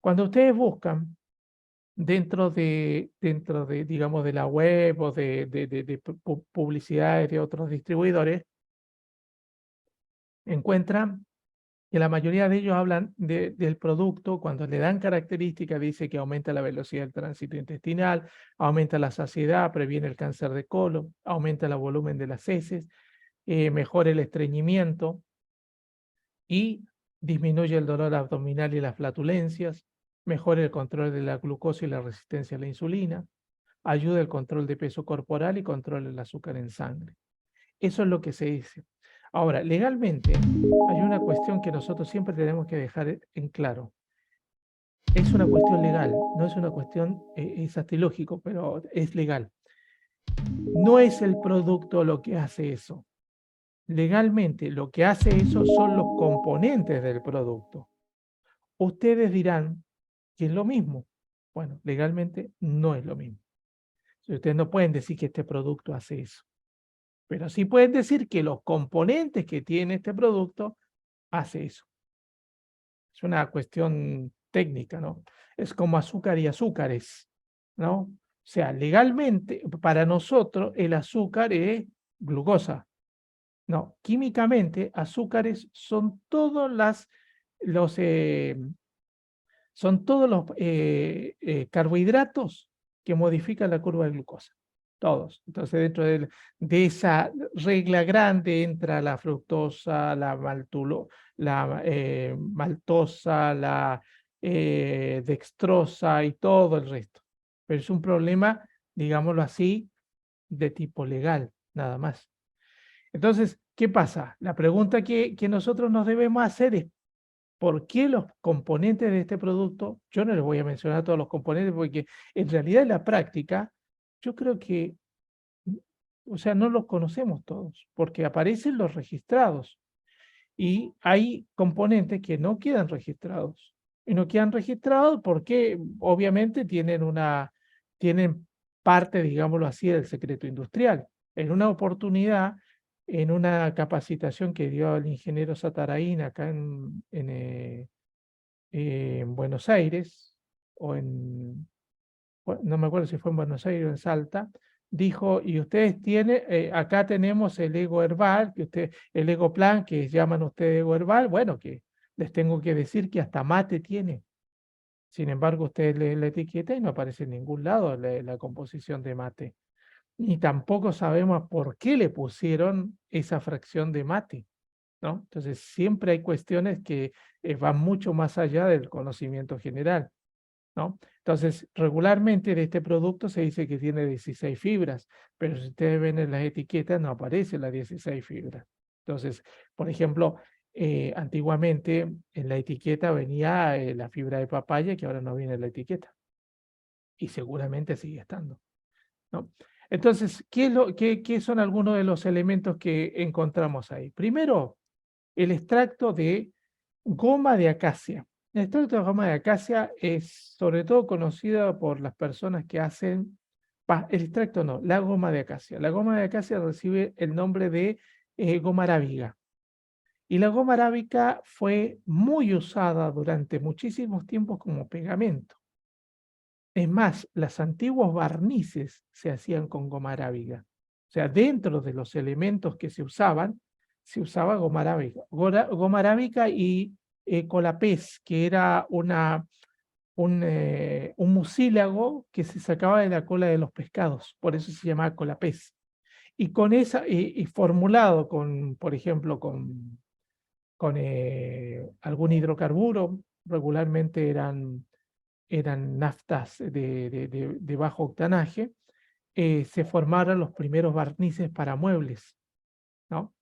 Cuando ustedes buscan digamos, de la web o de publicidades de otros distribuidores, encuentran que la mayoría de ellos hablan del producto, cuando le dan características, dice que aumenta la velocidad del tránsito intestinal, aumenta la saciedad, previene el cáncer de colon, aumenta el volumen de las heces, mejora el estreñimiento y disminuye el dolor abdominal y las flatulencias, mejora el control de la glucosa y la resistencia a la insulina, ayuda al control de peso corporal y controla el azúcar en sangre. Eso es lo que se dice. Ahora, legalmente hay una cuestión que nosotros siempre tenemos que dejar en claro. Es una cuestión legal, no es una cuestión, es hasta ilógico, pero es legal. No es el producto lo que hace eso. Legalmente lo que hace eso son los componentes del producto. Ustedes dirán que es lo mismo. Bueno, legalmente no es lo mismo. Ustedes no pueden decir que este producto hace eso. Pero sí pueden decir que los componentes que tiene este producto hace eso. Es una cuestión técnica, ¿no? Es como azúcar y azúcares, ¿no? O sea, legalmente, para nosotros, el azúcar es glucosa. No, químicamente, azúcares son los, eh, carbohidratos que modifican la curva de glucosa. Todos. Entonces, de esa regla grande entra la fructosa, la maltosa, la dextrosa y todo el resto. Pero es un problema, digámoslo así, de tipo legal, nada más. Entonces, ¿qué pasa? La pregunta que nosotros nos debemos hacer es, ¿por qué los componentes de este producto? Yo no les voy a mencionar todos los componentes porque en realidad en la práctica yo creo que, o sea, no los conocemos todos, porque aparecen los registrados y hay componentes que no quedan registrados. Y no quedan registrados porque obviamente tienen parte, digámoslo así, del secreto industrial. En una oportunidad, en una capacitación que dio el ingeniero Sataraín acá en Buenos Aires, no me acuerdo si fue en Buenos Aires o en Salta, dijo, y ustedes tienen, acá tenemos el Ego Herbal, el Ego Plan, que llaman ustedes Ego Herbal, bueno, que les tengo que decir que hasta mate tiene. Sin embargo, ustedes leen la etiqueta y no aparece en ningún lado la composición de mate. Ni tampoco sabemos por qué le pusieron esa fracción de mate, ¿no? Entonces, siempre hay cuestiones que van mucho más allá del conocimiento general, ¿no? Entonces, regularmente de este producto se dice que tiene 16 fibras, pero si ustedes ven en las etiquetas no aparecen las 16 fibras. Entonces, por ejemplo, antiguamente en la etiqueta venía la fibra de papaya, que ahora no viene en la etiqueta, y seguramente sigue estando, ¿no? Entonces, ¿qué son algunos de los elementos que encontramos ahí? Primero, el extracto de goma de acacia. El extracto de goma de acacia es sobre todo conocido por las personas que hacen, el extracto no, la goma de acacia. La goma de acacia recibe el nombre de goma arábiga. Y la goma arábica fue muy usada durante muchísimos tiempos como pegamento. Es más, los antiguos barnices se hacían con goma arábiga. O sea, dentro de los elementos que se usaban, se usaba goma arábiga. Goma arábiga y colapés, que era un mucílago que se sacaba de la cola de los pescados, por eso se llamaba colapés. Y con esa, y formulado con, por ejemplo, con algún hidrocarburo, regularmente eran naftas de bajo octanaje, se formaron los primeros barnices para muebles, ¿no?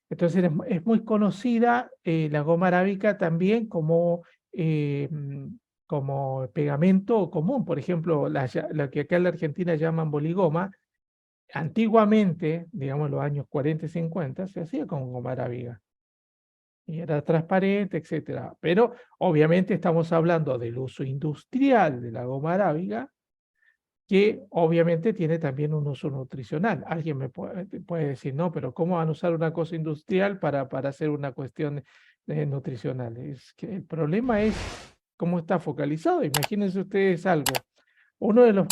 Entonces es muy conocida la goma arábica también como pegamento común. Por ejemplo, la que acá en la Argentina llaman boligoma, antiguamente, digamos los años 40 y 50, se hacía con goma arábiga y era transparente, etcétera. Pero obviamente estamos hablando del uso industrial de la goma arábiga, que obviamente tiene también un uso nutricional. Alguien me puede decir, no, pero ¿cómo van a usar una cosa industrial para hacer una cuestión nutricional? Es que el problema es cómo está focalizado. Imagínense ustedes algo. Uno de los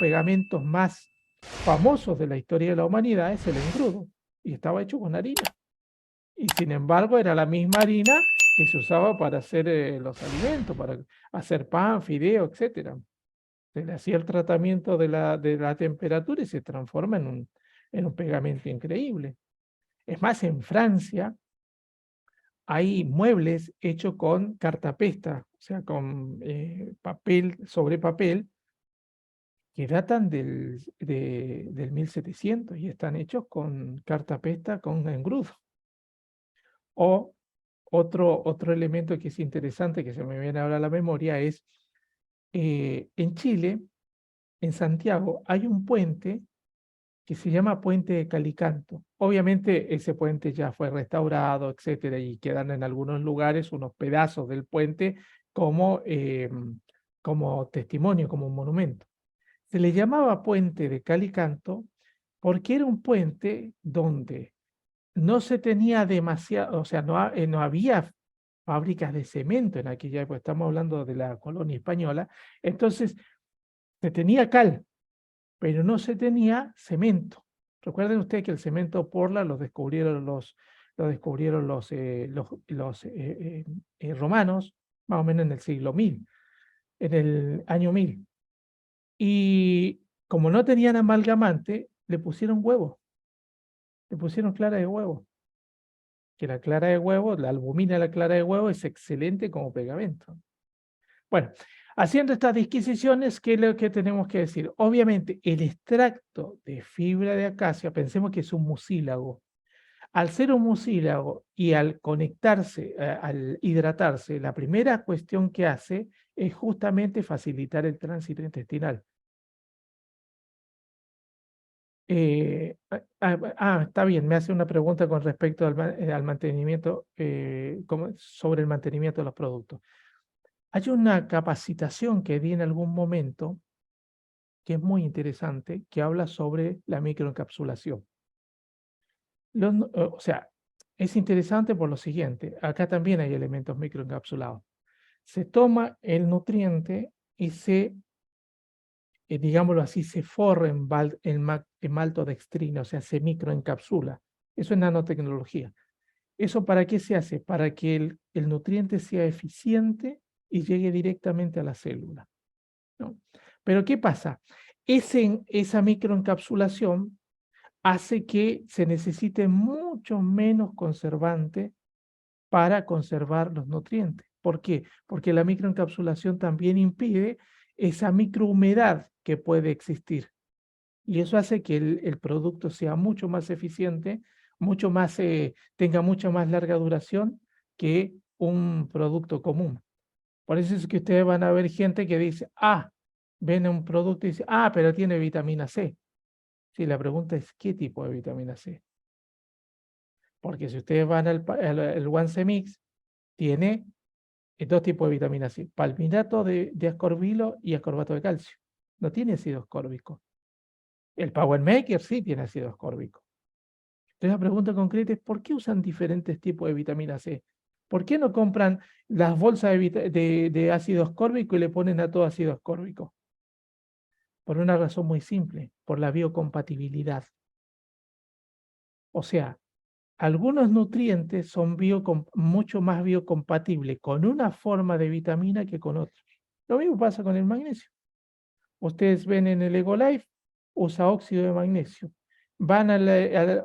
pegamentos más famosos de la historia de la humanidad es el engrudo, y estaba hecho con harina. Y sin embargo era la misma harina que se usaba para hacer los alimentos, para hacer pan, fideo, etc. Se le hacía el tratamiento de la temperatura y se transforma en un pegamento increíble. Es más, en Francia hay muebles hechos con cartapesta, o sea, con papel sobre papel, que datan del 1700 y están hechos con cartapesta con engrudo. O otro elemento que es interesante, que se me viene ahora a la memoria, es en Chile, en Santiago, hay un puente que se llama Puente de Calicanto. Obviamente ese puente ya fue restaurado, etcétera, y quedan en algunos lugares unos pedazos del puente como testimonio, como un monumento. Se le llamaba Puente de Calicanto porque era un puente donde no se tenía demasiado, o sea, no había fábricas de cemento en aquella época, estamos hablando de la colonia española, entonces se tenía cal, pero no se tenía cemento. Recuerden ustedes que el cemento Portland lo descubrieron los romanos, más o menos en el siglo 1000, en el año 1000. Y como no tenían amalgamante, le pusieron huevo, le pusieron clara de huevo. Que la clara de huevo, la albumina de la clara de huevo es excelente como pegamento. Bueno, haciendo estas disquisiciones, ¿qué es lo que tenemos que decir? Obviamente, el extracto de fibra de acacia, pensemos que es un mucílago. Al ser un mucílago y al conectarse, al hidratarse, la primera cuestión que hace es justamente facilitar el tránsito intestinal. Está bien, me hace una pregunta con respecto al mantenimiento, sobre el mantenimiento de los productos. Hay una capacitación que di en algún momento que es muy interesante, que habla sobre la microencapsulación. O sea, es interesante por lo siguiente, acá también hay elementos microencapsulados. Se toma el nutriente y digámoslo así, se forra en maltodextrina, o sea, se microencapsula. Eso es nanotecnología. ¿Eso para qué se hace? Para que el nutriente sea eficiente y llegue directamente a la célula, ¿no? Pero ¿qué pasa? Esa microencapsulación hace que se necesite mucho menos conservante para conservar los nutrientes. ¿Por qué? Porque la microencapsulación también impide esa microhumedad que puede existir. Y eso hace que el producto sea mucho más eficiente, tenga mucha más larga duración que un producto común. Por eso es que ustedes van a ver gente que dice, ven un producto y dice, pero tiene vitamina C. Sí, la pregunta es, ¿qué tipo de vitamina C? Porque si ustedes van al One Mix, tiene dos tipos de vitamina C, palmitato de ascorbilo y ascorbato de calcio. No tiene ácido ascórbico. El Power Maker sí tiene ácido ascórbico. Entonces la pregunta concreta es, ¿por qué usan diferentes tipos de vitamina C? ¿Por qué no compran las bolsas de ácido ascórbico y le ponen a todo ácido ascórbico? Por una razón muy simple, por la biocompatibilidad. O sea, algunos nutrientes son mucho más biocompatibles con una forma de vitamina que con otros. Lo mismo pasa con el magnesio. Ustedes ven en el EgoLife, usa óxido de magnesio. Van al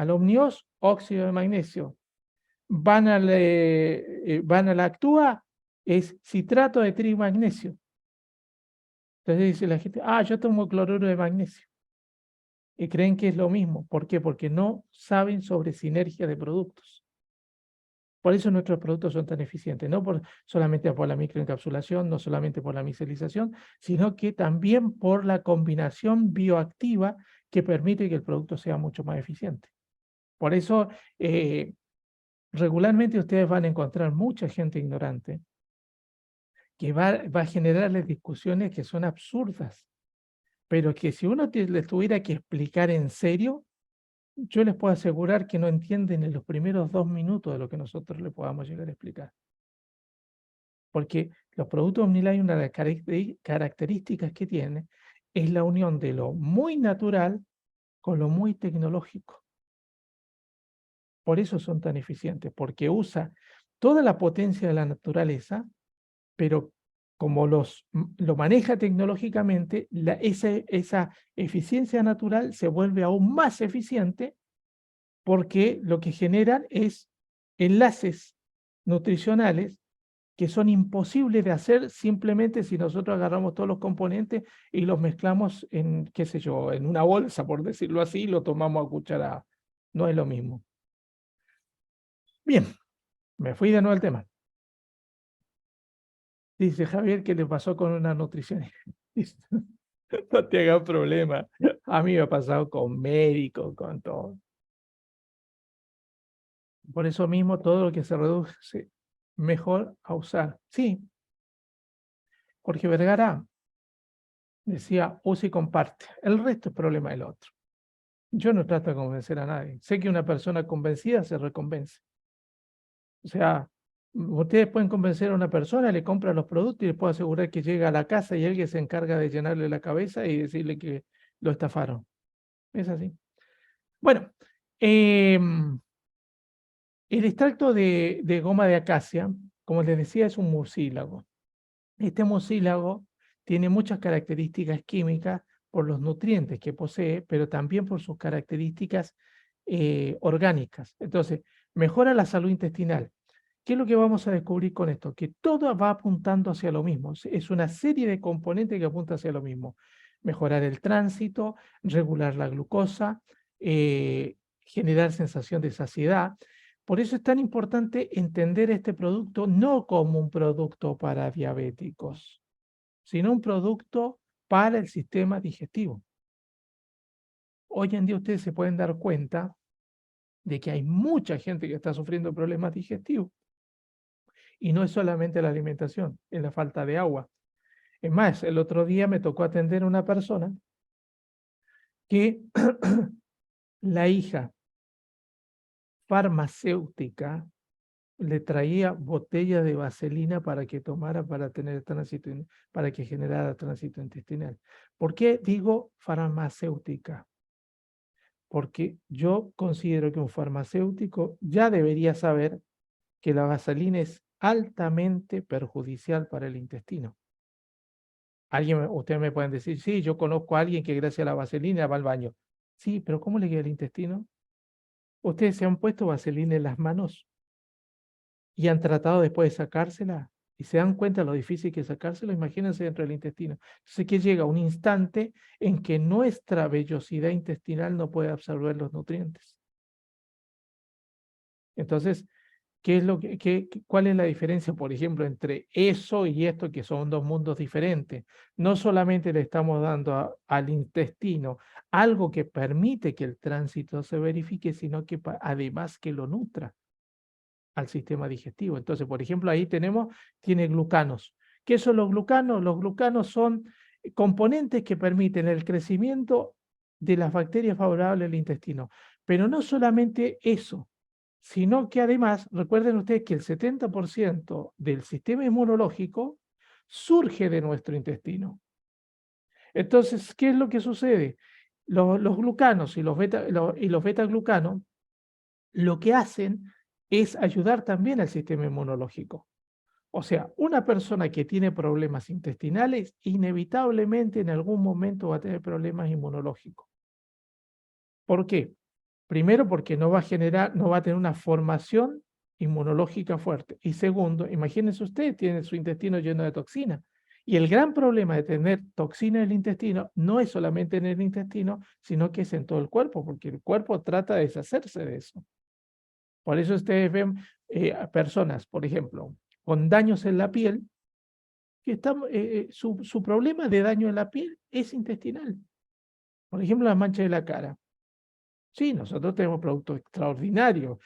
Omnios, óxido de magnesio. Van a la Actúa, es citrato de trimagnesio. Entonces dice la gente, yo tomo cloruro de magnesio. Y creen que es lo mismo. ¿Por qué? Porque no saben sobre sinergia de productos. Por eso nuestros productos son tan eficientes, no solamente por la microencapsulación, no solamente por la micelización, sino que también por la combinación bioactiva que permite que el producto sea mucho más eficiente. Por eso, regularmente ustedes van a encontrar mucha gente ignorante que va a generarles discusiones que son absurdas, pero que si uno les tuviera que explicar en serio, yo les puedo asegurar que no entienden en los primeros 2 minutos de lo que nosotros les podamos llegar a explicar. Porque los productos OmniLife, una de las características que tiene es la unión de lo muy natural con lo muy tecnológico. Por eso son tan eficientes, porque usa toda la potencia de la naturaleza, pero como lo maneja tecnológicamente, esa eficiencia natural se vuelve aún más eficiente porque lo que generan es enlaces nutricionales que son imposibles de hacer simplemente si nosotros agarramos todos los componentes y los mezclamos en, qué sé yo, en una bolsa, por decirlo así, y lo tomamos a cucharada. No es lo mismo. Bien, me fui de nuevo al tema. Dice Javier que le pasó con una nutricionista. No te hagas problema. A mí me ha pasado con médicos, con todo. Por eso mismo, todo lo que se reduce, mejor a usar. Sí, Jorge Vergara decía, usa y comparte. El resto es problema del otro. Yo no trato de convencer a nadie. Sé que una persona convencida se reconvence. O sea, ustedes pueden convencer a una persona, le compran los productos y les puedo asegurar que llega a la casa y alguien se encarga de llenarle la cabeza y decirle que lo estafaron. Es así. Bueno, el extracto de goma de acacia, como les decía, es un mucílago. Este mucílago tiene muchas características químicas por los nutrientes que posee, pero también por sus características orgánicas. Entonces, mejora la salud intestinal. ¿Qué es lo que vamos a descubrir con esto? Que todo va apuntando hacia lo mismo. Es una serie de componentes que apuntan hacia lo mismo. Mejorar el tránsito, regular la glucosa, generar sensación de saciedad. Por eso es tan importante entender este producto no como un producto para diabéticos, sino un producto para el sistema digestivo. Hoy en día ustedes se pueden dar cuenta de que hay mucha gente que está sufriendo problemas digestivos. Y no es solamente la alimentación, es la falta de agua. Es más, el otro día me tocó atender a una persona que la hija farmacéutica le traía botellas de vaselina para que tomara para tener tránsito, para que generara tránsito intestinal. ¿Por qué digo farmacéutica? Porque yo considero que un farmacéutico ya debería saber que la vaselina es altamente perjudicial para el intestino. Ustedes me pueden decir, sí, yo conozco a alguien que gracias a la vaselina va al baño. Sí, pero ¿cómo le queda el intestino? ¿Ustedes se han puesto vaselina en las manos y han tratado después de sacársela? Y se dan cuenta lo difícil que es sacárselo, imagínense dentro del intestino. Entonces que llega un instante en que nuestra vellosidad intestinal no puede absorber los nutrientes. Entonces, ¿cuál es la diferencia, por ejemplo, entre eso y esto, que son dos mundos diferentes? No solamente le estamos dando al intestino algo que permite que el tránsito se verifique, sino que además que lo nutra al sistema digestivo. Entonces, por ejemplo, ahí tiene glucanos. ¿Qué son los glucanos? Los glucanos son componentes que permiten el crecimiento de las bacterias favorables al intestino. Pero no solamente eso, sino que además, recuerden ustedes que el 70% del sistema inmunológico surge de nuestro intestino. Entonces, ¿qué es lo que sucede? Los glucanos y los beta-glucanos lo que hacen es ayudar también al sistema inmunológico. O sea, una persona que tiene problemas intestinales, inevitablemente en algún momento va a tener problemas inmunológicos. ¿Por qué? Primero, porque no va a tener una formación inmunológica fuerte. Y segundo, imagínense usted, tiene su intestino lleno de toxina. Y el gran problema de tener toxina en el intestino no es solamente en el intestino, sino que es en todo el cuerpo, porque el cuerpo trata de deshacerse de eso. Por eso ustedes ven a personas, por ejemplo, con daños en la piel, que su problema de daño en la piel es intestinal. Por ejemplo, las manchas de la cara. Sí, nosotros tenemos productos extraordinarios.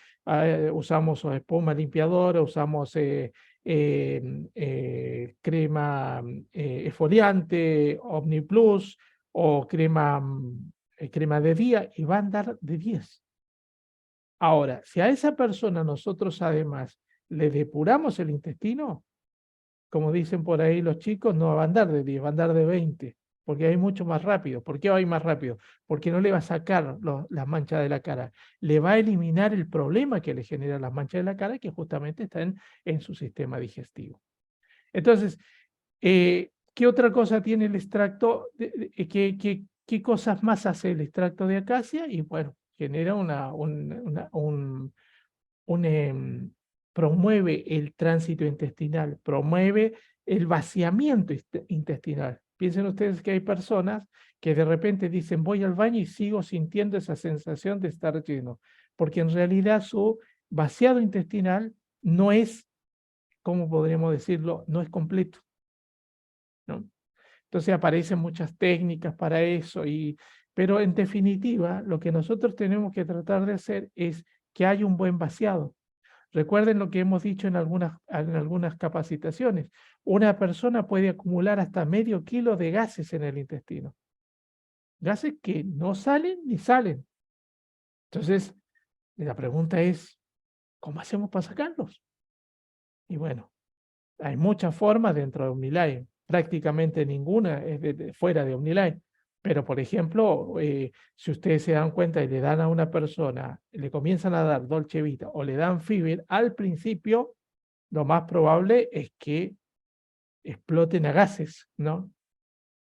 Usamos espuma limpiadora, usamos crema exfoliante, Omni Plus o crema de día y va a andar de 10. Ahora, si a esa persona nosotros además le depuramos el intestino, como dicen por ahí los chicos, no va a andar de 10, va a andar de 20, porque hay mucho más rápido. ¿Por qué va a ir más rápido? Porque no le va a sacar las manchas de la cara, le va a eliminar el problema que le genera las manchas de la cara, que justamente están en su sistema digestivo. Entonces, ¿qué otra cosa tiene el extracto? ¿Qué cosas más hace el extracto de acacia? Y bueno, genera promueve el tránsito intestinal, promueve el vaciamiento intestinal. Piensen ustedes que hay personas que de repente dicen voy al baño y sigo sintiendo esa sensación de estar lleno, porque en realidad su vaciado intestinal no es, ¿cómo podríamos decirlo? No es completo, ¿no? Entonces aparecen muchas técnicas para eso, pero en definitiva lo que nosotros tenemos que tratar de hacer es que haya un buen vaciado. Recuerden lo que hemos dicho en algunas capacitaciones. Una persona puede acumular hasta medio kilo de gases en el intestino. Gases que no salen ni salen. Entonces, la pregunta es, ¿cómo hacemos para sacarlos? Y bueno, hay muchas formas dentro de OmniLife. Prácticamente ninguna es fuera de OmniLife. Pero, por ejemplo, si ustedes se dan cuenta y le dan a una persona, le comienzan a dar Dolce Vita o le dan Fiber, al principio lo más probable es que exploten a gases, ¿no?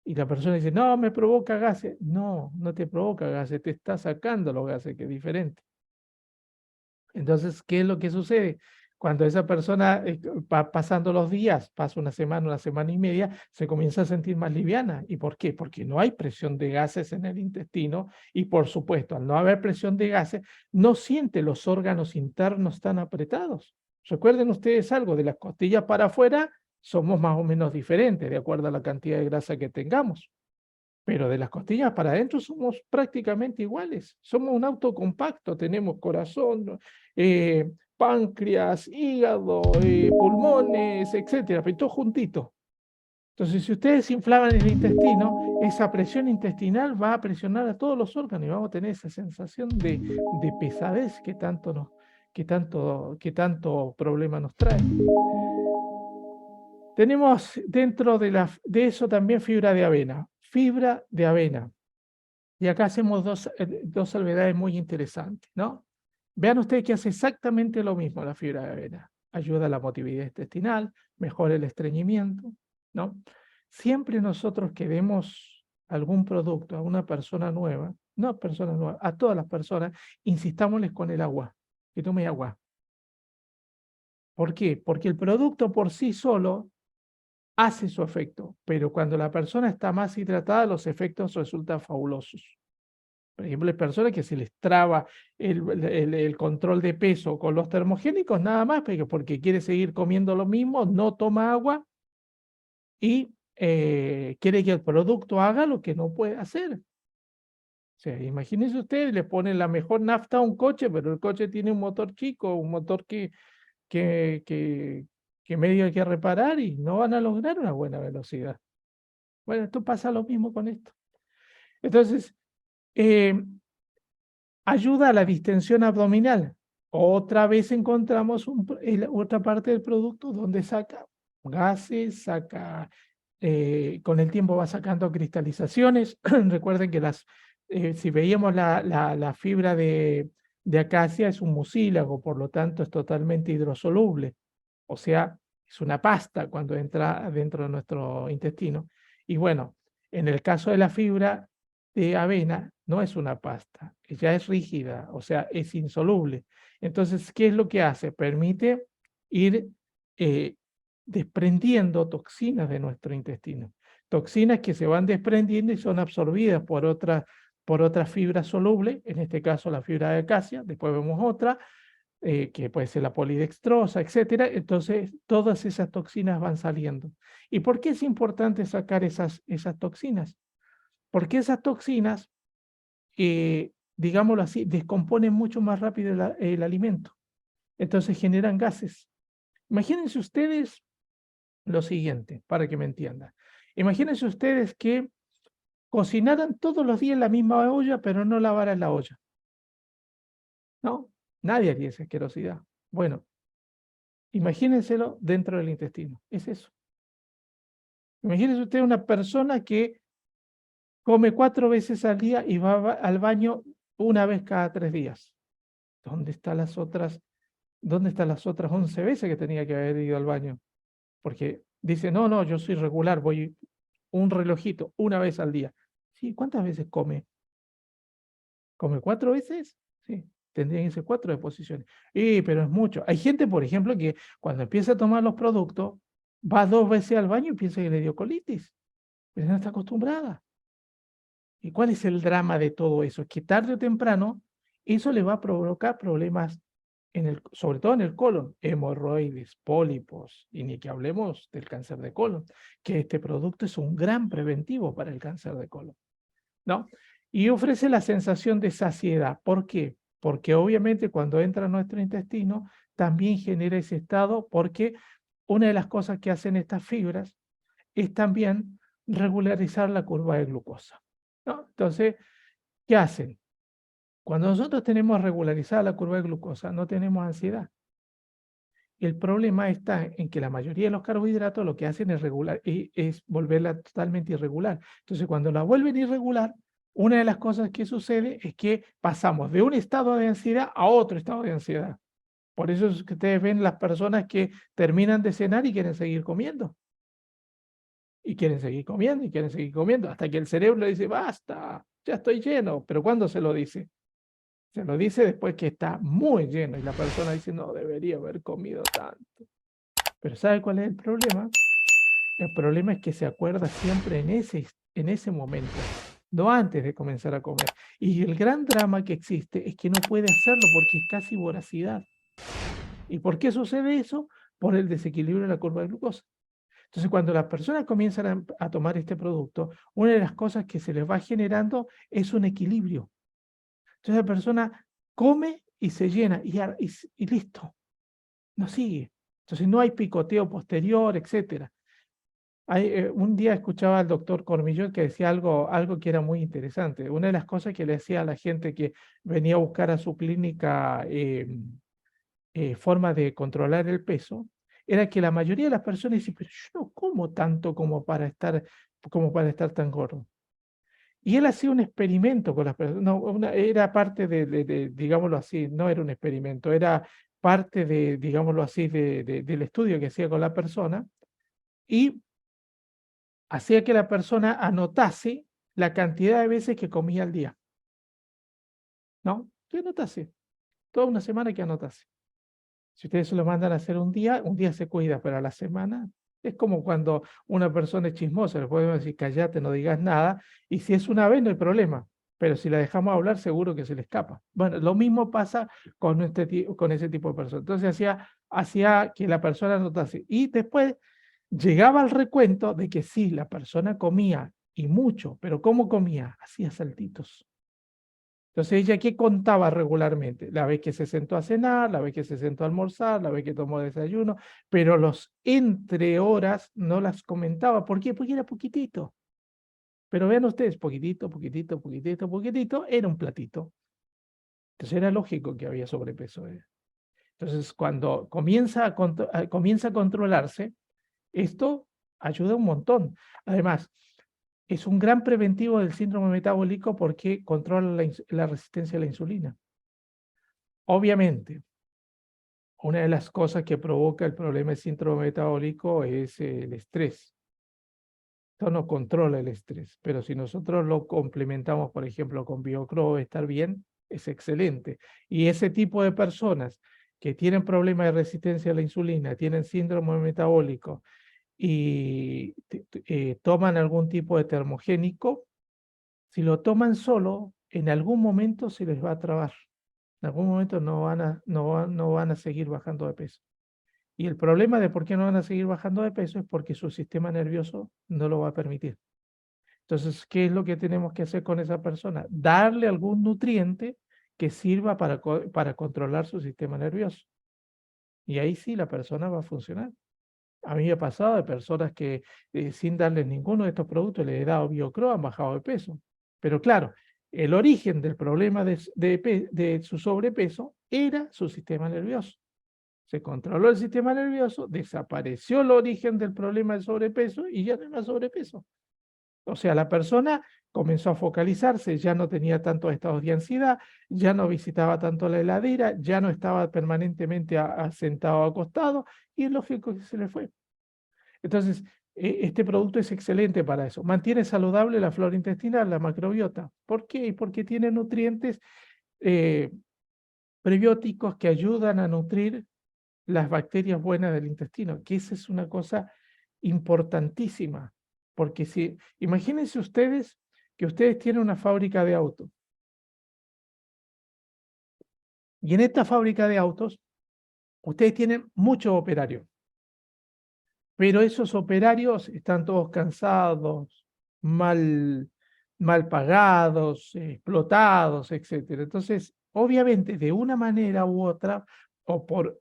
Y la persona dice, no, me provoca gases. No, no te provoca gases, te está sacando los gases, que es diferente. Entonces, ¿qué es lo que sucede? Cuando esa persona va pasando los días, pasa una semana y media, se comienza a sentir más liviana. ¿Y por qué? Porque no hay presión de gases en el intestino y, por supuesto, al no haber presión de gases, no siente los órganos internos tan apretados. Recuerden ustedes algo, de las costillas para afuera somos más o menos diferentes de acuerdo a la cantidad de grasa que tengamos. Pero de las costillas para adentro somos prácticamente iguales. Somos un auto compacto, tenemos corazón, páncreas, hígado, pulmones, etcétera, pero todo juntito. Entonces, si ustedes inflaman el intestino, esa presión intestinal va a presionar a todos los órganos y vamos a tener esa sensación de pesadez que tanto problema nos trae. Tenemos dentro de eso también fibra de avena. Fibra de avena. Y acá hacemos dos salvedades muy interesantes, ¿no? Vean ustedes que hace exactamente lo mismo la fibra de avena. Ayuda a la motilidad intestinal, mejora el estreñimiento, ¿no? Siempre nosotros que demos algún producto a una persona nueva, no persona nueva, a todas las personas, insistámosles con el agua, que tome agua. ¿Por qué? Porque el producto por sí solo hace su efecto, pero cuando la persona está más hidratada, los efectos resultan fabulosos. Por ejemplo, hay personas que se les traba el control de peso con los termogénicos, nada más, porque quiere seguir comiendo lo mismo, no toma agua y quiere que el producto haga lo que no puede hacer. O sea, imagínense ustedes, le ponen la mejor nafta a un coche, pero el coche tiene un motor chico, un motor que, que, que medio hay que reparar y no van a lograr una buena velocidad. Bueno, esto pasa lo mismo con esto. Entonces, ayuda a la distensión abdominal. Otra vez encontramos otra parte del producto donde saca gases, con el tiempo va sacando cristalizaciones. Recuerden que si veíamos la fibra de acacia es un mucílago, por lo tanto es totalmente hidrosoluble. O sea, es una pasta cuando entra dentro de nuestro intestino. Y bueno, en el caso de la fibra de avena, no es una pasta, ya es rígida, o sea, es insoluble. Entonces, ¿qué es lo que hace? Permite ir desprendiendo toxinas de nuestro intestino. Toxinas que se van desprendiendo y son absorbidas por otras fibras solubles, en este caso la fibra de acacia, después vemos otra, que puede ser la polidextrosa, etcétera. Entonces, todas esas toxinas van saliendo. ¿Y por qué es importante sacar esas toxinas? Porque esas toxinas, digámoslo así, descomponen mucho más rápido el alimento. Entonces generan gases. Imagínense ustedes lo siguiente, para que me entiendan. Imagínense ustedes que cocinaran todos los días en la misma olla, pero no lavaran la olla. ¿No? Nadie haría esa asquerosidad. Bueno, imagínenselo dentro del intestino. Es eso. Imagínese usted una persona que come 4 veces al día y va al baño una vez cada 3 días. ¿Dónde están las otras 11 veces que tenía que haber ido al baño? Porque dice, no, no, yo soy regular, voy un relojito, una vez al día. Sí, ¿cuántas veces come? ¿Come 4 veces? Sí, tendrían que ser 4 deposiciones. Pero es mucho. Hay gente, por ejemplo, que cuando empieza a tomar los productos, va 2 veces al baño y piensa que le dio colitis, pero no está acostumbrada. ¿Y cuál es el drama de todo eso? Es que tarde o temprano eso le va a provocar problemas, sobre todo en el colon, hemorroides, pólipos, y ni que hablemos del cáncer de colon, que este producto es un gran preventivo para el cáncer de colon, ¿no? Y ofrece la sensación de saciedad. ¿Por qué? Porque obviamente cuando entra a nuestro intestino también genera ese estado, porque una de las cosas que hacen estas fibras es también regularizar la curva de glucosa, ¿no? Entonces, ¿qué hacen? Cuando nosotros tenemos regularizada la curva de glucosa, no tenemos ansiedad. El problema está en que la mayoría de los carbohidratos lo que hacen es volverla totalmente irregular. Entonces, cuando la vuelven irregular, una de las cosas que sucede es que pasamos de un estado de ansiedad a otro estado de ansiedad. Por eso es que ustedes ven las personas que terminan de cenar y quieren seguir comiendo. Y quieren seguir comiendo y quieren seguir comiendo, hasta que el cerebro le dice, basta, ya estoy lleno. Pero ¿cuándo se lo dice? Se lo dice después que está muy lleno y la persona dice, no, debería haber comido tanto. Pero ¿sabe cuál es el problema? El problema es que se acuerda siempre en ese momento, no antes de comenzar a comer. Y el gran drama que existe es que no puede hacerlo porque es casi voracidad. ¿Y por qué sucede eso? Por el desequilibrio de la curva de glucosa. Entonces, cuando las personas comienzan a tomar este producto, una de las cosas que se les va generando es un equilibrio. Entonces, la persona come y se llena y listo, no sigue. Entonces, no hay picoteo posterior, etc. Un día escuchaba al doctor Cormillot que decía algo que era muy interesante. Una de las cosas que le decía a la gente que venía a buscar a su clínica forma de controlar el peso, era que la mayoría de las personas dicen, pero yo no como tanto como para estar tan gordo. Y él hacía un experimento con las personas, no, era parte digámoslo así, no era un experimento, era parte de, digámoslo así, del estudio que hacía con la persona, y hacía que la persona anotase la cantidad de veces que comía al día, ¿no? Que anotase, toda una semana que anotase. Si ustedes se lo mandan a hacer un día se cuida, pero a la semana es como cuando una persona es chismosa, le podemos decir, callate, no digas nada, y si es una vez no hay problema, pero si la dejamos hablar seguro que se le escapa. Bueno, lo mismo pasa con ese tipo de personas. Entonces hacía que la persona notase, y después llegaba al recuento de que sí, la persona comía, y mucho, pero ¿cómo comía? Hacía saltitos. Entonces, ella, ¿qué contaba regularmente? La vez que se sentó a cenar, la vez que se sentó a almorzar, la vez que tomó desayuno, pero los entre horas no las comentaba. ¿Por qué? Porque era poquitito. Pero vean ustedes, poquitito, poquitito, poquitito, poquitito, era un platito. Entonces era lógico que había sobrepeso. Entonces, cuando comienza a controlarse, esto ayuda un montón. Además, es un gran preventivo del síndrome metabólico porque controla la resistencia a la insulina. Obviamente, una de las cosas que provoca el problema del síndrome metabólico es el estrés. Esto no controla el estrés, pero si nosotros lo complementamos, por ejemplo, con BioCro, estar bien, es excelente. Y ese tipo de personas que tienen problemas de resistencia a la insulina, tienen síndrome metabólico y toman algún tipo de termogénico, si lo toman solo, en algún momento se les va a trabar. En algún momento no van a seguir bajando de peso. Y el problema de por qué no van a seguir bajando de peso es porque su sistema nervioso no lo va a permitir. Entonces, ¿qué es lo que tenemos que hacer con esa persona? Darle algún nutriente que sirva para controlar su sistema nervioso. Y ahí sí la persona va a funcionar. A mí me ha pasado de personas que sin darles ninguno de estos productos les he dado BioCro, han bajado de peso. Pero claro, el origen del problema de su sobrepeso era su sistema nervioso. Se controló el sistema nervioso, desapareció el origen del problema del sobrepeso y ya no hay más sobrepeso. O sea, la persona comenzó a focalizarse, ya no tenía tantos estados de ansiedad, ya no visitaba tanto la heladera, ya no estaba permanentemente sentado o acostado, y es lógico que se le fue. Entonces, este producto es excelente para eso. Mantiene saludable la flora intestinal, la macrobiota. ¿Por qué? Porque tiene nutrientes prebióticos que ayudan a nutrir las bacterias buenas del intestino, que esa es una cosa importantísima, porque si, imagínense ustedes que ustedes tienen una fábrica de autos, y en esta fábrica de autos, ustedes tienen muchos operarios, pero esos operarios están todos cansados, mal pagados, explotados, etc. Entonces, obviamente, de una manera u otra, o por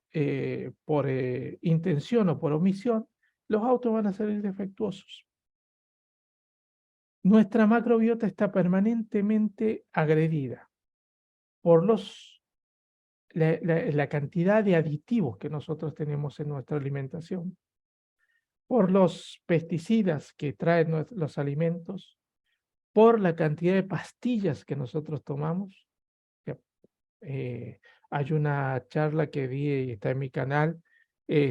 intención o por omisión, los autos van a salir defectuosos. Nuestra macrobiota está permanentemente agredida por la cantidad de aditivos que nosotros tenemos en nuestra alimentación, por los pesticidas que traen los alimentos, por la cantidad de pastillas que nosotros tomamos. Eh, Hay una charla que di y está en mi canal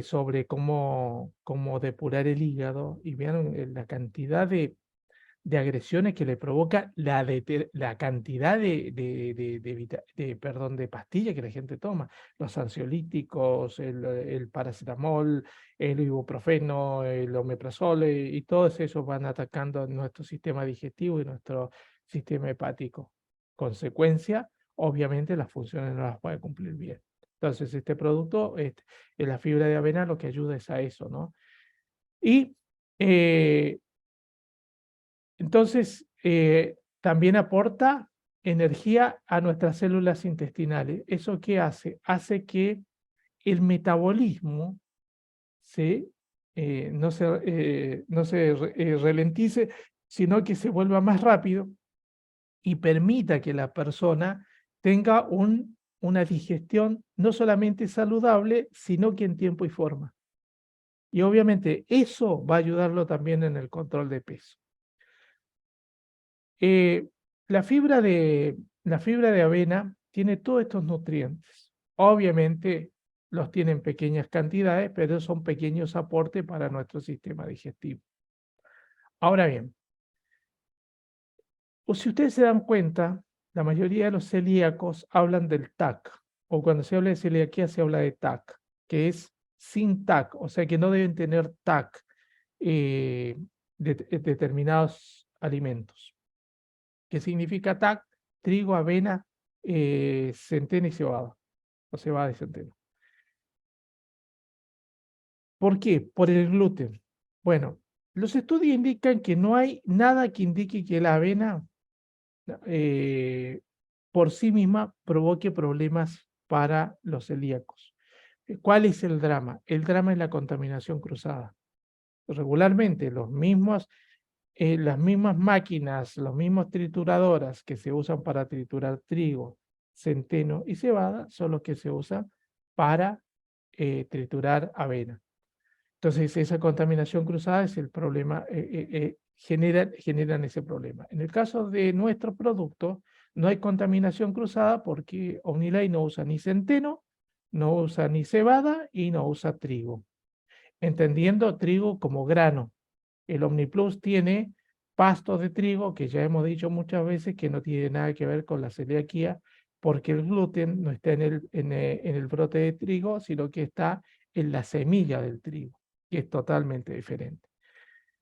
sobre cómo depurar el hígado, y vean la cantidad de agresiones que le provoca la cantidad perdón, de pastillas que la gente toma, los ansiolíticos, el paracetamol, el ibuprofeno, el omeprazol, y todos esos van atacando nuestro sistema digestivo y nuestro sistema hepático. Consecuencia, obviamente las funciones no las puede cumplir bien. Entonces, este producto, la fibra de avena, lo que ayuda es a eso, ¿no? Y entonces, también aporta energía a nuestras células intestinales. ¿Eso qué hace? Hace que el metabolismo no se ralentice, sino que se vuelva más rápido y permita que la persona tenga una digestión no solamente saludable, sino que en tiempo y forma. Y obviamente eso va a ayudarlo también en el control de peso. La fibra de avena tiene todos estos nutrientes. Obviamente los tiene en pequeñas cantidades, pero son pequeños aportes para nuestro sistema digestivo. Ahora bien, si ustedes se dan cuenta, la mayoría de los celíacos hablan del TAC, o cuando se habla de celiaquía se habla de TAC, que es sin TAC, o sea que no deben tener TAC determinados alimentos. ¿Qué significa TAC? Trigo, avena, centeno y cebada, o cebada y centeno. ¿Por qué? Por el gluten. Bueno, los estudios indican que no hay nada que indique que la avena por sí misma provoque problemas para los celíacos. ¿Cuál es el drama? El drama es la contaminación cruzada. Regularmente las mismas máquinas, las mismas trituradoras que se usan para triturar trigo, centeno y cebada son los que se usan para triturar avena. Entonces, esa contaminación cruzada es el problema, generan ese problema. En el caso de nuestro producto, no hay contaminación cruzada porque Omnilife no usa ni centeno, no usa ni cebada y no usa trigo. Entendiendo trigo como grano. El OmniPlus tiene pastos de trigo, que ya hemos dicho muchas veces que no tiene nada que ver con la celiaquía, porque el gluten no está en el brote de trigo, sino que está en la semilla del trigo, que es totalmente diferente.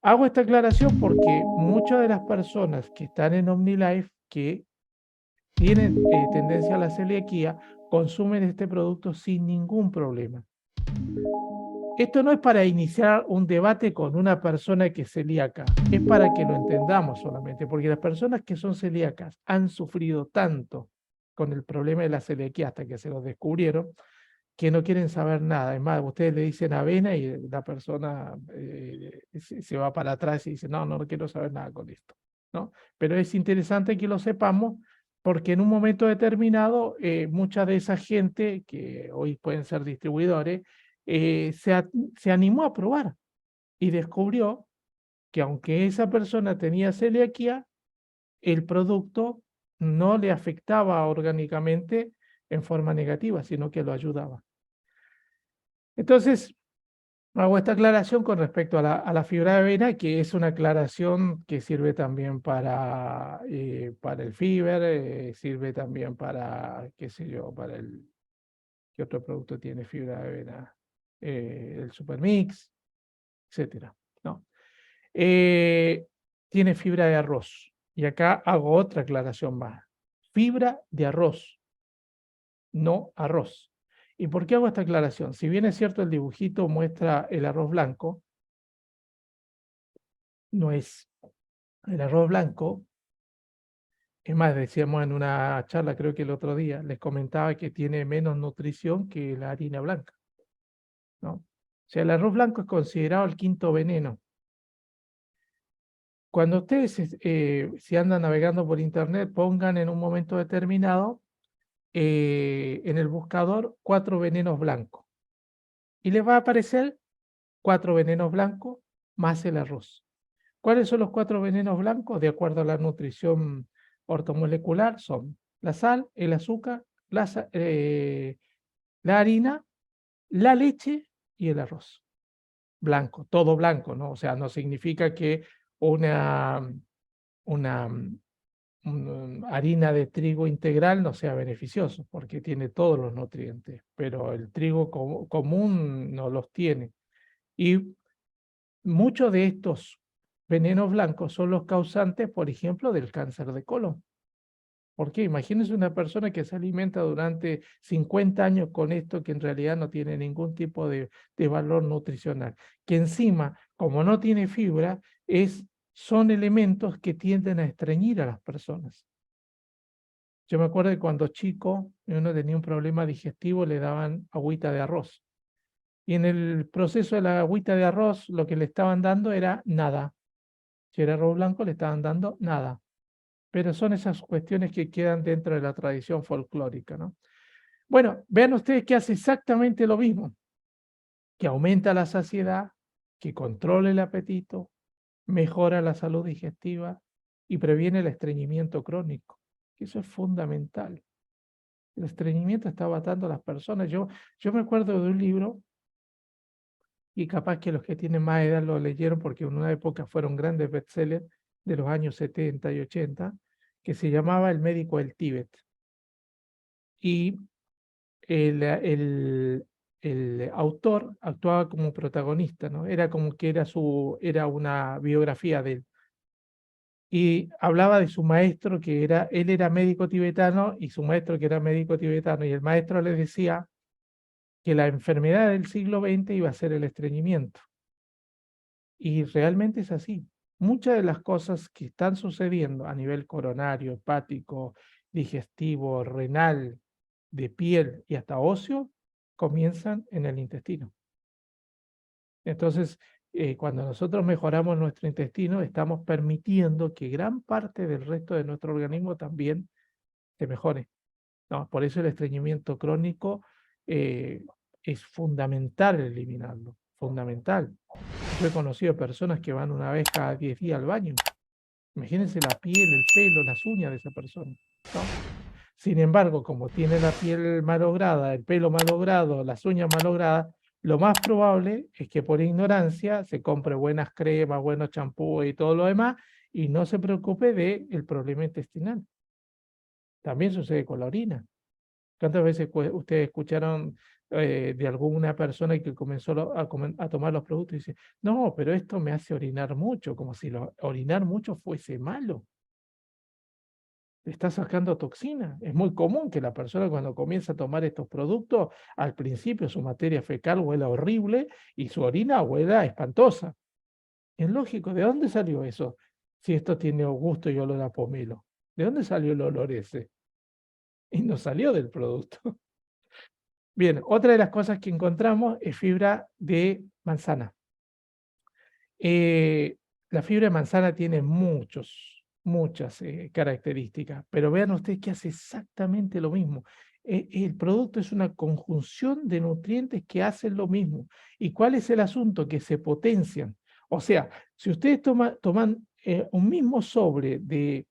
Hago esta aclaración porque muchas de las personas que están en OmniLife, que tienen tendencia a la celiaquía, consumen este producto sin ningún problema. Esto no es para iniciar un debate con una persona que es celíaca, es para que lo entendamos solamente, porque las personas que son celíacas han sufrido tanto con el problema de la celiaquía hasta que se lo descubrieron, que no quieren saber nada. Es más, ustedes le dicen avena y la persona se va para atrás y dice, no quiero saber nada con esto, ¿no? Pero es interesante que lo sepamos porque en un momento determinado, mucha de esa gente, que hoy pueden ser distribuidores, se animó a probar y descubrió que aunque esa persona tenía celiaquía, el producto no le afectaba orgánicamente en forma negativa, sino que lo ayudaba. Entonces, hago esta aclaración con respecto a la fibra de avena, que es una aclaración que sirve también para el Fiber, sirve también para, qué sé yo, para el, ¿qué otro producto tiene fibra de avena? El Supermix, etcétera, ¿no? Eh, Tiene fibra de arroz. Y acá hago otra aclaración más. Fibra de arroz, no arroz. ¿Y por qué hago esta aclaración? Si bien es cierto el dibujito muestra el arroz blanco, no es el arroz blanco. Es más, decíamos en una charla, creo que el otro día, les comentaba que tiene menos nutrición que la harina blanca, ¿no? O sea, el arroz blanco es considerado el quinto veneno. Cuando ustedes, si andan navegando por internet, pongan en un momento determinado en el buscador 4 venenos blancos y les va a aparecer 4 venenos blancos más el arroz. ¿Cuáles son los 4 venenos blancos? De acuerdo a la nutrición ortomolecular, son la sal, el azúcar, la harina, la leche y el arroz. Blanco, todo blanco, ¿no? O sea, no significa que una, una harina de trigo integral no sea beneficioso, porque tiene todos los nutrientes, pero el trigo común no los tiene. Y muchos de estos venenos blancos son los causantes, por ejemplo, del cáncer de colon. ¿Por qué? Imagínense una persona que se alimenta durante 50 años con esto que en realidad no tiene ningún tipo de valor nutricional, que encima, como no tiene fibra, son elementos que tienden a estreñir a las personas. Yo me acuerdo que cuando chico uno tenía un problema digestivo, le daban agüita de arroz. Y en el proceso de la agüita de arroz, lo que le estaban dando era nada. Si era arroz blanco, le estaban dando nada. Pero son esas cuestiones que quedan dentro de la tradición folclórica, ¿no? Bueno, vean ustedes que hace exactamente lo mismo, que aumenta la saciedad, que controla el apetito, mejora la salud digestiva y previene el estreñimiento crónico. Eso es fundamental. El estreñimiento está matando a las personas. Yo me acuerdo de un libro, y capaz que los que tienen más edad lo leyeron porque en una época fueron grandes bestsellers de los años 70 y 80, que se llamaba El médico del Tíbet. Y el autor actuaba como protagonista, ¿no? Era como que era una biografía de él. Y hablaba de su maestro, él era médico tibetano, y su maestro que era médico tibetano, y el maestro le decía que la enfermedad del siglo XX iba a ser el estreñimiento. Y realmente es así. Muchas de las cosas que están sucediendo a nivel coronario, hepático, digestivo, renal, de piel y hasta óseo, comienzan en el intestino. Entonces, cuando nosotros mejoramos nuestro intestino, estamos permitiendo que gran parte del resto de nuestro organismo también se mejore, ¿no? Por eso el estreñimiento crónico es fundamental eliminarlo, fundamental. Yo he conocido personas que van una vez cada 10 días al baño. Imagínense la piel, el pelo, las uñas de esa persona, ¿no? Sin embargo, como tiene la piel malograda, el pelo malogrado, las uñas malogradas, lo más probable es que por ignorancia se compre buenas cremas, buenos champús y todo lo demás y no se preocupe del problema intestinal. También sucede con la orina. ¿Cuántas veces ustedes escucharon de alguna persona que comenzó a tomar los productos y dice, no, pero esto me hace orinar mucho, como si orinar mucho fuese malo? Está sacando toxina. Es muy común que la persona cuando comienza a tomar estos productos, al principio su materia fecal huela horrible y su orina huela espantosa. Es lógico, ¿de dónde salió eso? Si esto tiene gusto y olor a pomelo. ¿De dónde salió el olor ese? Y no salió del producto. Bien, otra de las cosas que encontramos es fibra de manzana. La fibra de manzana tiene muchos muchas características, pero vean ustedes que hace exactamente lo mismo. El producto es una conjunción de nutrientes que hacen lo mismo. ¿Y cuál es el asunto? Que se potencian. O sea, si ustedes toman un mismo sobre de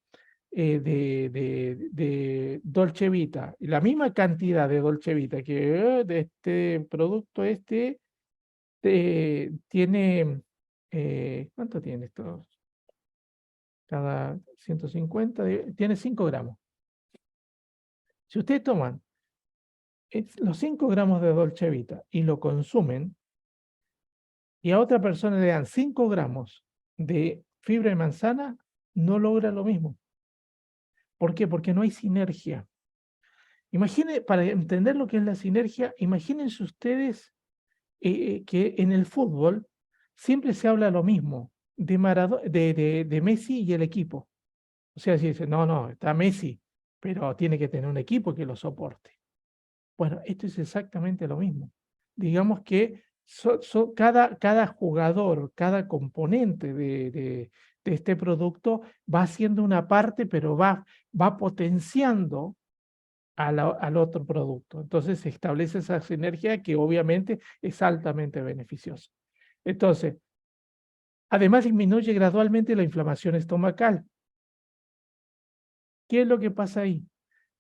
Dolce Vita, y la misma cantidad de Dolce Vita que de este producto tiene, ¿cuánto tiene esto? Cada 150, tiene 5 gramos. Si ustedes toman los 5 gramos de Dolce Vita y lo consumen, y a otra persona le dan 5 gramos de fibra de manzana, no logra lo mismo. ¿Por qué? Porque no hay sinergia. Imaginen, para entender lo que es la sinergia, imagínense ustedes que en el fútbol siempre se habla lo mismo de Messi y el equipo. O sea, si dice, no, no, está Messi, pero tiene que tener un equipo que lo soporte. Bueno, esto es exactamente lo mismo. Digamos que cada jugador, cada componente de este producto va haciendo una parte, pero va potenciando al otro producto. Entonces se establece esa sinergia que obviamente es altamente beneficiosa. Entonces, además disminuye gradualmente la inflamación estomacal. ¿Qué es lo que pasa ahí?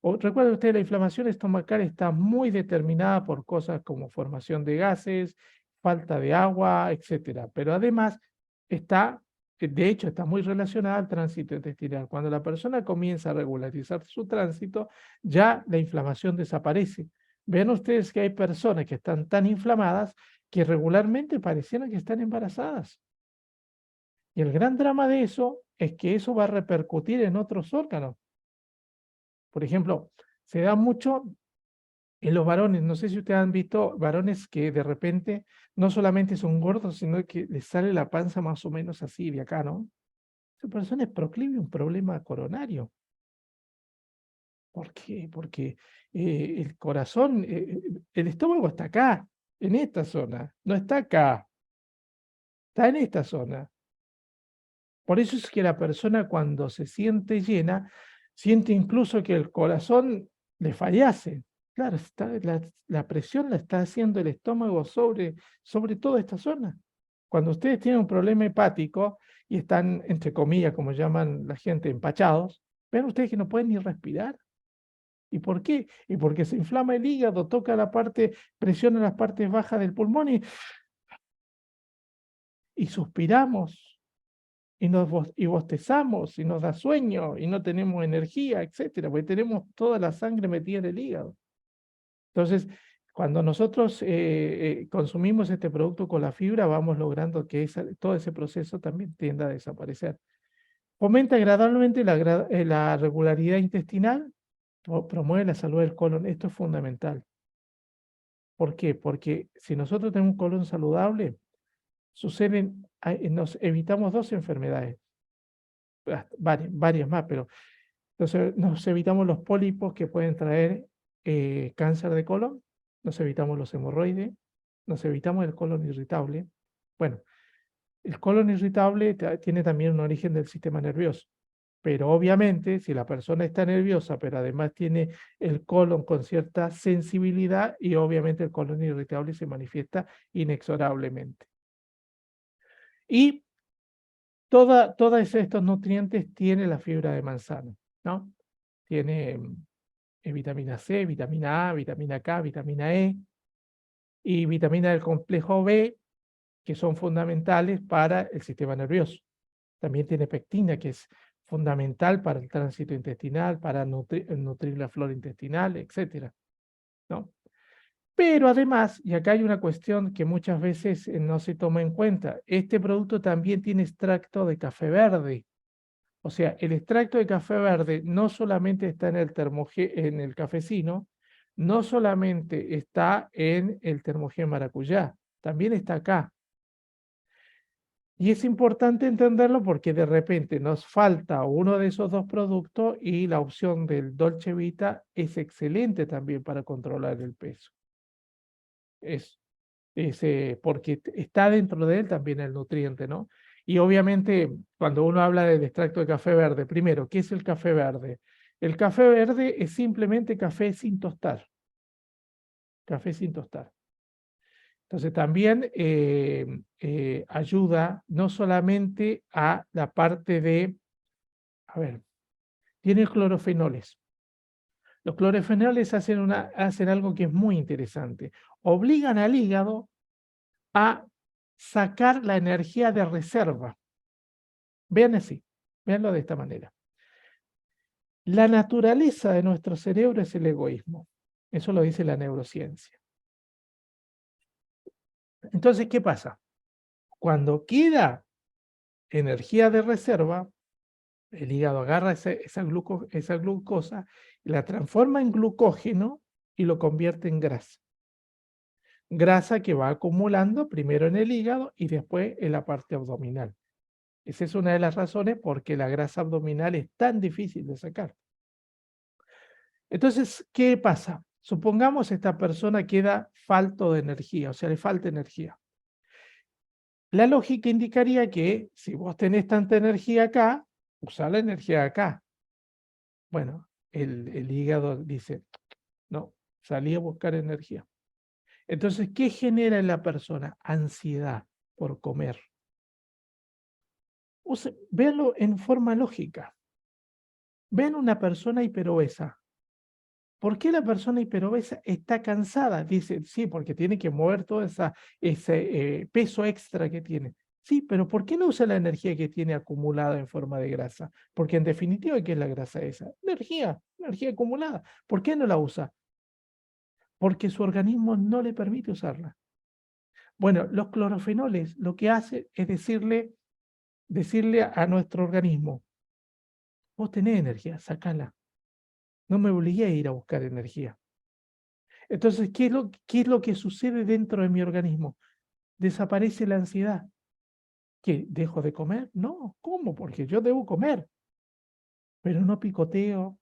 Recuerden ustedes, la inflamación estomacal está muy determinada por cosas como formación de gases, falta de agua, etcétera. Pero además está, de hecho, está muy relacionada al tránsito intestinal. Cuando la persona comienza a regularizar su tránsito, ya la inflamación desaparece. Ven ustedes que hay personas que están tan inflamadas que regularmente parecieran que están embarazadas. Y el gran drama de eso es que eso va a repercutir en otros órganos. Por ejemplo, se da mucho en los varones. No sé si ustedes han visto varones que de repente no solamente son gordos, sino que les sale la panza más o menos así de acá, ¿no? Esa persona es proclive a un problema coronario. ¿Por qué? Porque el corazón, el estómago está acá, en esta zona, no está acá, está en esta zona. Por eso es que la persona cuando se siente llena, siente incluso que el corazón le fallase. Claro, la presión la está haciendo el estómago sobre toda esta zona. Cuando ustedes tienen un problema hepático y están, entre comillas, como llaman la gente, empachados, ven ustedes que no pueden ni respirar. ¿Y por qué? Y porque se inflama el hígado, toca la parte, presiona las partes bajas del pulmón y suspiramos y bostezamos, y nos da sueño, y no tenemos energía, etcétera, porque tenemos toda la sangre metida en el hígado. Entonces, cuando nosotros consumimos este producto con la fibra, vamos logrando que todo ese proceso también tienda a desaparecer. Fomenta gradualmente la regularidad intestinal, promueve la salud del colon. Esto es fundamental. ¿Por qué? Porque si nosotros tenemos un colon saludable, nos evitamos 2 enfermedades, varias más, pero entonces nos evitamos los pólipos que pueden traer cáncer de colon, nos evitamos los hemorroides, nos evitamos el colon irritable. Bueno, el colon irritable tiene también un origen del sistema nervioso, pero obviamente si la persona está nerviosa, pero además tiene el colon con cierta sensibilidad, y obviamente el colon irritable se manifiesta inexorablemente. Y todos estos nutrientes tiene la fibra de manzana, ¿no? Tiene vitamina C, vitamina A, vitamina K, vitamina E y vitamina del complejo B, que son fundamentales para el sistema nervioso. También tiene pectina, que es fundamental para el tránsito intestinal, para nutrir la flora intestinal, etcétera, ¿no? Pero además, y acá hay una cuestión que muchas veces no se toma en cuenta, este producto también tiene extracto de café verde. O sea, el extracto de café verde no solamente está en el cafecino, no solamente está en el termogé maracuyá, también está acá. Y es importante entenderlo porque de repente nos falta uno de esos 2 productos y la opción del Dolce Vita es excelente también para controlar el peso. Porque está dentro de él también el nutriente, ¿no? Y obviamente, cuando uno habla del extracto de café verde, primero, ¿qué es el café verde? El café verde es simplemente café sin tostar. Café sin tostar. Entonces también ayuda no solamente a la parte de, a ver, tiene clorofenoles. Los clorofenoles hacen algo que es muy interesante. Obligan al hígado a sacar la energía de reserva. Vean así, veanlo de esta manera. La naturaleza de nuestro cerebro es el egoísmo. Eso lo dice la neurociencia. Entonces, ¿qué pasa? Cuando queda energía de reserva, el hígado agarra esa glucosa, la transforma en glucógeno y lo convierte en grasa. Grasa que va acumulando primero en el hígado y después en la parte abdominal. Esa es una de las razones por qué la grasa abdominal es tan difícil de sacar. Entonces, ¿qué pasa? Supongamos esta persona queda falto de energía, o sea, le falta energía. La lógica indicaría que si vos tenés tanta energía acá, usá la energía acá. Bueno, el hígado dice, no, salí a buscar energía. Entonces, ¿qué genera en la persona? Ansiedad por comer. Véanlo en forma lógica. Ven una persona hiperobesa. ¿Por qué la persona hiperobesa está cansada? Dice, sí, porque tiene que mover todo ese peso extra que tiene. Sí, pero ¿por qué no usa la energía que tiene acumulada en forma de grasa? Porque en definitiva, ¿qué es la grasa esa? Energía acumulada. ¿Por qué no la usa? Porque su organismo no le permite usarla. Bueno, los clorofenoles lo que hace es decirle a nuestro organismo, vos tenés energía, sacala. No me obligué a ir a buscar energía. Entonces, ¿qué es lo que sucede dentro de mi organismo? Desaparece la ansiedad. ¿Qué? ¿Dejo de comer? No, ¿cómo? Porque yo debo comer, pero no picoteo,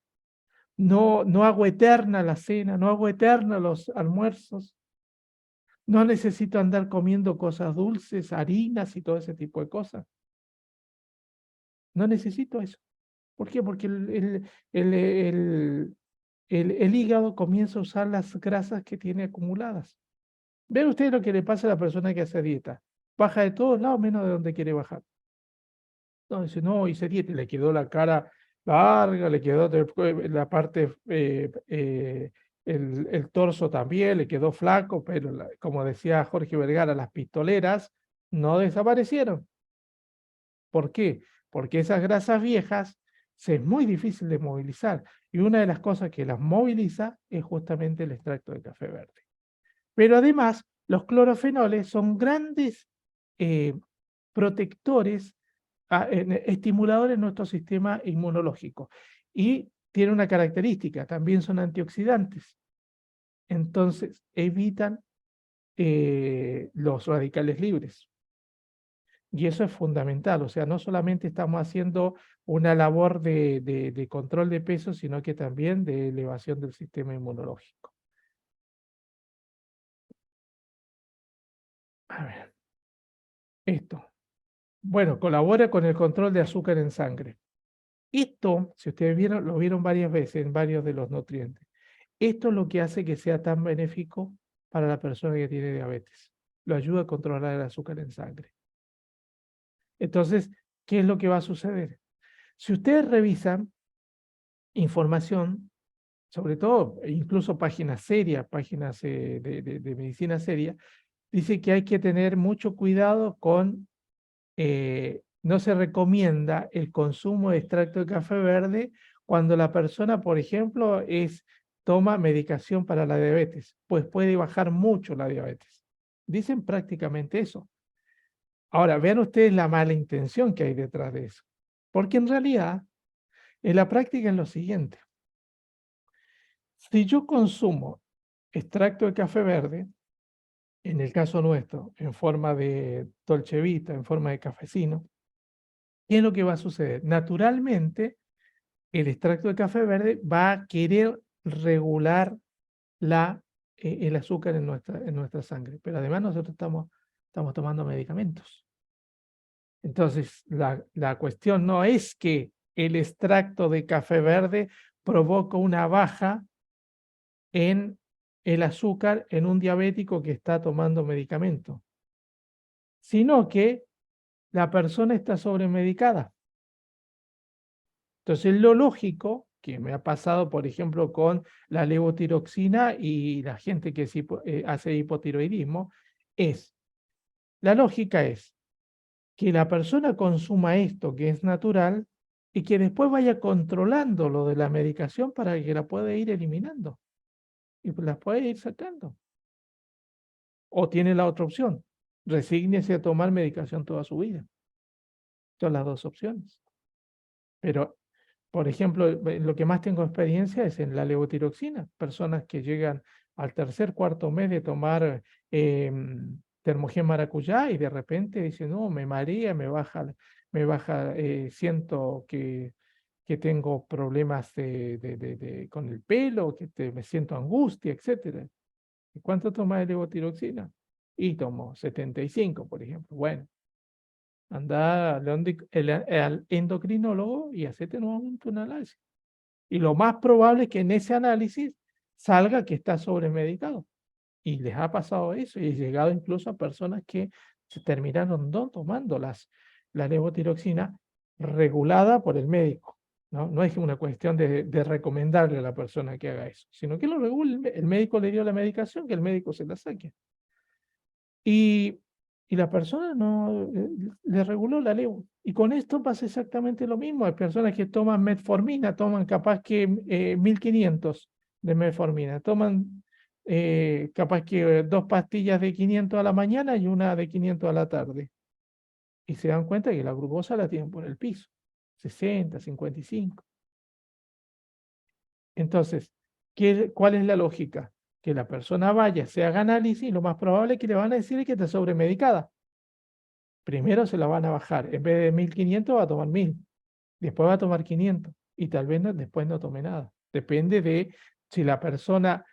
no hago eterna la cena, no hago eterna los almuerzos, no necesito andar comiendo cosas dulces, harinas y todo ese tipo de cosas. No necesito eso. ¿Por qué? Porque el hígado comienza a usar las grasas que tiene acumuladas. Vean ustedes lo que le pasa a la persona que hace dieta. Baja de todos lados menos de donde quiere bajar. No, dice, no, hice dieta y le quedó la cara larga, le quedó la parte, el torso también, le quedó flaco, pero como decía Jorge Vergara, las pistoleras no desaparecieron. ¿Por qué? Porque esas grasas viejas es muy difícil de movilizar y una de las cosas que las moviliza es justamente el extracto de café verde. Pero además, los clorofenoles son grandes protectores, estimuladores de nuestro sistema inmunológico y tiene una característica, también son antioxidantes. Entonces, evitan los radicales libres. Y eso es fundamental, o sea, no solamente estamos haciendo una labor de control de peso, sino que también de elevación del sistema inmunológico. A ver, esto. Bueno, colabora con el control de azúcar en sangre. Esto, si ustedes vieron, lo vieron varias veces en varios de los nutrientes. Esto es lo que hace que sea tan benéfico para la persona que tiene diabetes. Lo ayuda a controlar el azúcar en sangre. Entonces, ¿qué es lo que va a suceder? Si ustedes revisan información, sobre todo, incluso páginas serias, páginas de medicina seria, dice que hay que tener mucho cuidado con, no se recomienda el consumo de extracto de café verde cuando la persona, por ejemplo, toma medicación para la diabetes, pues puede bajar mucho la diabetes. Dicen prácticamente eso. Ahora, vean ustedes la mala intención que hay detrás de eso. Porque en realidad, en la práctica es lo siguiente. Si yo consumo extracto de café verde, en el caso nuestro, en forma de dolce vita, en forma de cafecino, ¿qué es lo que va a suceder? Naturalmente, el extracto de café verde va a querer regular el azúcar en nuestra sangre, pero además nosotros estamos tomando medicamentos. Entonces, la cuestión no es que el extracto de café verde provoca una baja en el azúcar en un diabético que está tomando medicamento, sino que la persona está sobremedicada. Entonces, lo lógico, que me ha pasado, por ejemplo, con la levotiroxina y la gente que hace hipotiroidismo, la lógica es que la persona consuma esto que es natural y que después vaya controlando lo de la medicación para que la pueda ir eliminando y la pueda ir sacando. O tiene la otra opción, resígnese a tomar medicación toda su vida. Son las dos opciones. Pero, por ejemplo, lo que más tengo experiencia es en la levotiroxina, personas que llegan al tercer, cuarto mes de tomar Termogen maracuyá y de repente dicen, no, me marea, siento que tengo problemas con el pelo, me siento angustia, etcétera. ¿Y cuánto toma de levotiroxina? Y tomo 75, por ejemplo. Bueno, anda al endocrinólogo y hacete nuevamente un análisis. Y lo más probable es que en ese análisis salga que está sobremedicado. Y les ha pasado eso y he llegado incluso a personas que se terminaron no tomando la levotiroxina regulada por el médico. No es una cuestión de recomendarle a la persona que haga eso, sino que lo regule, el médico le dio la medicación, que el médico se la saque. Y, y la persona no le reguló la levo. Y con esto pasa exactamente lo mismo. Hay personas que toman metformina, toman capaz que 1500 de metformina, toman capaz que 2 pastillas de 500 a la mañana y una de 500 a la tarde. Y se dan cuenta que la glucosa la tienen por el piso, 60, 55. Entonces, ¿cuál es la lógica? Que la persona vaya, se haga análisis y lo más probable es que le van a decir es que está sobremedicada. Primero se la van a bajar, en vez de 1500 va a tomar 1000, después va a tomar 500 y tal vez después no tome nada. Depende de si la persona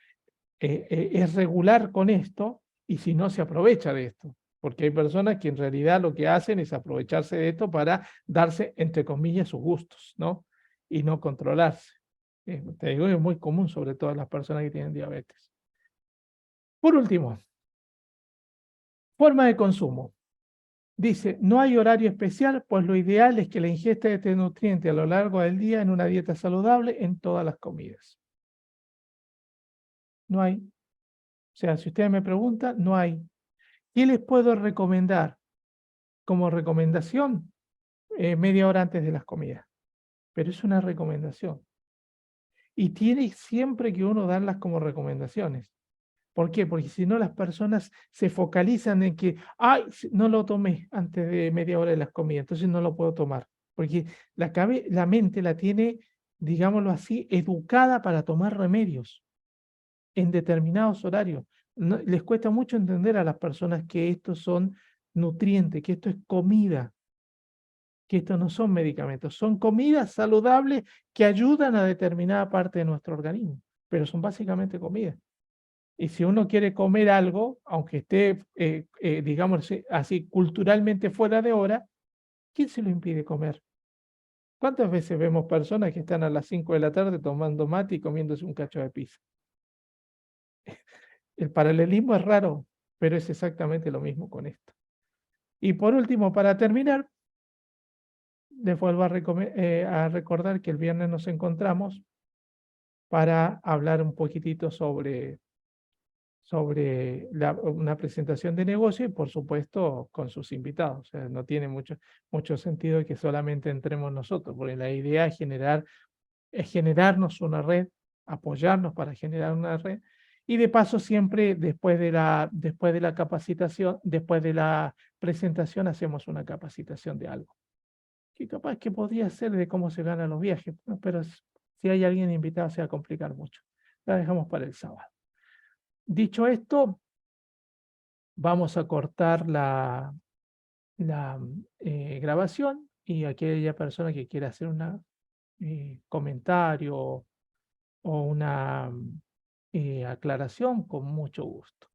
es regular con esto y si no se aprovecha de esto. Porque hay personas que en realidad lo que hacen es aprovecharse de esto para darse, entre comillas, sus gustos, ¿no? Y no controlarse. Te digo, es muy común, sobre todo en las personas que tienen diabetes. Por último, forma de consumo. Dice, no hay horario especial, pues lo ideal es que la ingesta de este nutriente a lo largo del día en una dieta saludable en todas las comidas. No hay. O sea, si ustedes me preguntan, no hay. ¿Qué les puedo recomendar? Como recomendación, media hora antes de las comidas. Pero es una recomendación. Y tiene siempre que uno darlas como recomendaciones. ¿Por qué? Porque si no las personas se focalizan en que, ay, no lo tomé antes de media hora de las comidas, entonces no lo puedo tomar. Porque la mente la tiene, digámoslo así, educada para tomar remedios en determinados horarios. Les cuesta mucho entender a las personas que estos son nutrientes, que esto es comida, que estos no son medicamentos, son comidas saludables que ayudan a determinada parte de nuestro organismo, pero son básicamente comidas. Y si uno quiere comer algo, aunque esté, digamos así, culturalmente fuera de hora, ¿quién se lo impide comer? ¿Cuántas veces vemos personas que están a las 5 de la tarde tomando mate y comiéndose un cacho de pizza? El paralelismo es raro, pero es exactamente lo mismo con esto. Y por último, para terminar, les vuelvo a recordar que el viernes nos encontramos para hablar un poquitito sobre una presentación de negocio y por supuesto con sus invitados. O sea, no tiene mucho sentido que solamente entremos nosotros, porque la idea es generarnos una red, apoyarnos para generar una red y de paso siempre después de la capacitación, después de la presentación hacemos una capacitación de algo. Que capaz que podría ser de cómo se ganan los viajes, ¿no? Pero si hay alguien invitado se va a complicar mucho. La dejamos para el sábado. Dicho esto, vamos a cortar la grabación y aquella persona que quiera hacer un comentario o una aclaración, con mucho gusto.